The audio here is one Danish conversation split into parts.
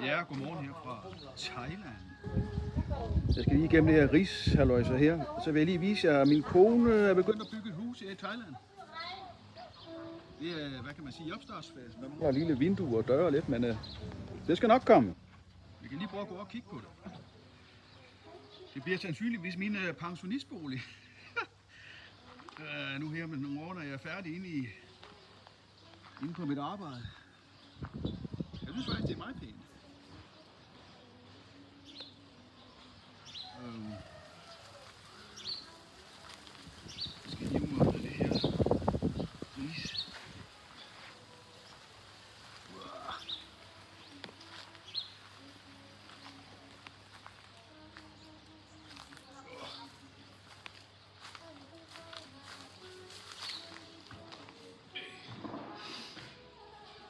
Ja, godmorgen her fra Thailand. Jeg skal lige igennem det her rishalløjse her. Så vil jeg lige vise jer, at min kone er begyndt at bygge et hus her i Thailand. Det er, hvad kan man sige, i opstartsfasen. Der mangler lille vinduer og døre lidt, men det skal nok komme. Vi kan lige prøve at gå og kigge på det. Det bliver sandsynligvis min pensionistbolig. Nu her med nogle år, når jeg er færdig inde på mit arbejde. Jeg synes faktisk, det er meget pænt. Jeg skal lige ud af det her ris.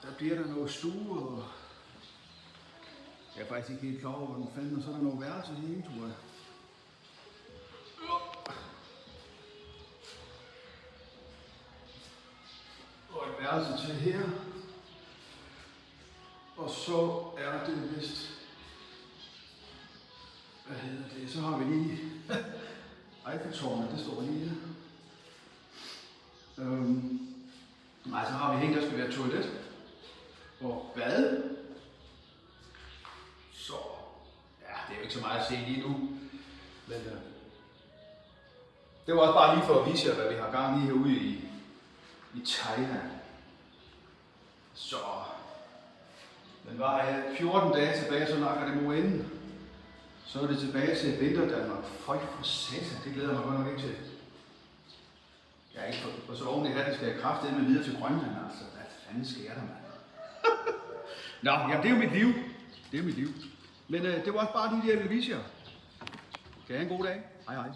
Der bliver der noget stue, og jeg er faktisk ikke helt klar over, hvordan fanden, og så er der noget værelse her, tror jeg. Og et værelse til her. Og så er det vist, hvad hedder det, så har vi lige Eiffeltårnet, det står lige her. Nej, så har vi her, der skal være toilet og bad. Så, ja, det er jo ikke så meget at se lige nu, men det var også bare lige for at vise jer, hvad vi har gang i herude i Thailand. Så, men var 14 dage tilbage, så snakker det mod enden. Så er det tilbage til vinterdanmark. Føj for satan, det glæder mig godt nok ikke til. Ja, ikke for så oven i hatten skal jeg kraftedeme videre til Grønland, altså. Hvad fanden sker der, mand? Nå, jamen det er jo mit liv. Det er mit liv. Men det var også bare lige det, jeg ville vise jer. Kan I have en god dag? Hej hej.